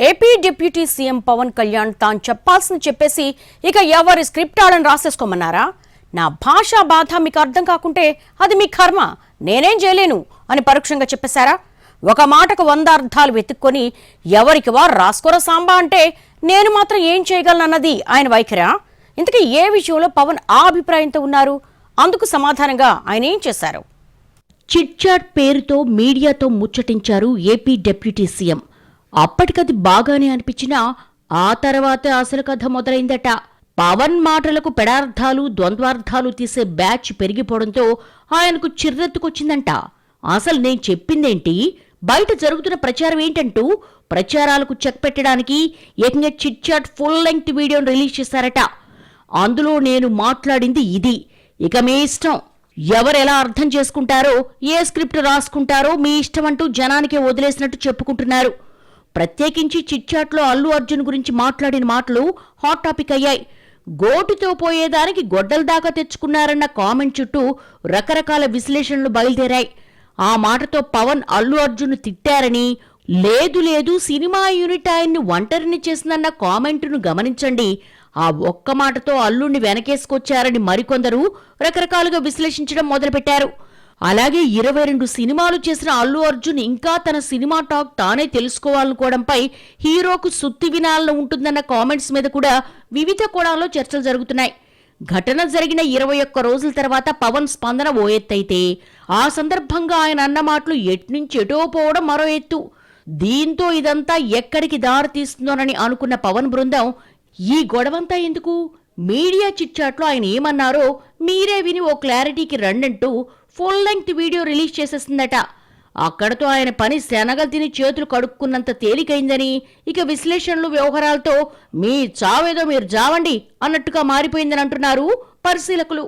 AP deputy CM Pawan Kalyan తాను చెప్పాల్సింది చెప్పేసి ఇక ఎవరి స్క్రిప్ట్ ఆడని రాసేసుకోమన్నారా? నా భాషా బాధ మీకు అర్థం కాకుంటే అది మీ కర్మ, నేనేం చేయలేను అని పరోక్షంగా చెప్పేశారా? ఒక మాటకు 100 అర్థాలు వెతుక్కొని ఎవరికి వారు రాసుకోర సాంబా అంటే నేను మాత్రం ఏం చేయగలనన్నది ఆయన వైఖరా? ఇంతకీ ఏ విషయంలో పవన్ ఆ అభిప్రాయంతో ఉన్నారు? అందుకు సమాధానంగా ఆయన ఏం చేశారు? చిట్ చాట్ పేరుతో మీడియాతో ముచ్చటించారు ఏపీ డిప్యూటీ సీఎం. అప్పటికది బాగానే అనిపించినా ఆ తర్వాతే అసలు కథ మొదలైందట. పవన్ మాటలకు పెడార్థాలు ద్వంద్వార్థాలు తీసే బ్యాచ్ పెరిగిపోవడంతో ఆయనకు చిర్రెత్తుకొచ్చిందంట. అసలు నేను చెప్పిందేంటి, బయట జరుగుతున్న ప్రచారం ఏంటంటూ ప్రచారాలకు చెక్ పెట్టడానికి ఏకంగా చిట్ చాట్ ఫుల్ లెంగ్త్ వీడియోను రిలీజ్ చేశారట. అందులో నేను మాట్లాడింది ఇది, ఇక మీ ఇష్టం, ఎవరెలా అర్థం చేసుకుంటారో, ఏ స్క్రిప్ట్ రాసుకుంటారో మీ ఇష్టం అంటూ జనానికే వదిలేసినట్టు చెప్పుకుంటున్నారు. ప్రత్యేకించి చిట్చాట్లో అల్లు అర్జున్ గురించి మాట్లాడిన మాటలు హాట్ టాపిక్ అయ్యాయి. గోటితో పోయేదానికి గొడ్డల దాకా తెచ్చుకున్నారన్న కామెంట్ చుట్టూ రకరకాల విశ్లేషణలు బయలుదేరాయి. ఆ మాటతో పవన్ అల్లు అర్జున్ తిట్టారని, లేదు లేదు సినిమా యూనిట్ ఆయన్ని ఒంటరిని చేసిందన్న కామెంటును గమనించండి, ఆ ఒక్క మాటతో అల్లుణ్ణి వెనకేసుకొచ్చారని మరికొందరు రకరకాలుగా విశ్లేషించడం మొదలుపెట్టారు. అలాగే 22 సినిమాలు చేసిన అల్లు అర్జున్ ఇంకా తన సినిమా టాక్ తానే తెలుసుకోవాలనుకోవడంపై హీరోకు సుత్తి వినాలని ఉంటుందన్న కామెంట్స్ మీద కూడా వివిధ కోణాల్లో చర్చలు జరుగుతున్నాయి. ఘటన జరిగిన 21 రోజుల తర్వాత పవన్ స్పందన ఓ ఎత్తైతే, ఆ సందర్భంగా ఆయన అన్న మాటలు ఎట్నుంచి ఎటో పోవడం మరో ఎత్తు. దీంతో ఇదంతా ఎక్కడికి దారి తీస్తుందోనని అనుకున్న పవన్ బృందం ఈ గొడవంతా ఎందుకు, మీడియా చిట్చాట్లో ఆయన ఏమన్నారో మీరే విని ఓ క్లారిటీకి రండంటూ ఫుల్ లెంగ్త్ వీడియో రిలీజ్ చేసేసిందట. అక్కడతో ఆయన పని శనగలు తిని చేతులు కడుక్కున్నంత తేలికైందని, ఇక విశ్లేషణలు వ్యవహారాలతో మీ చావేదో మీరు జావండి అన్నట్టుగా మారిపోయిందని అంటున్నారు పరిశీలకులు.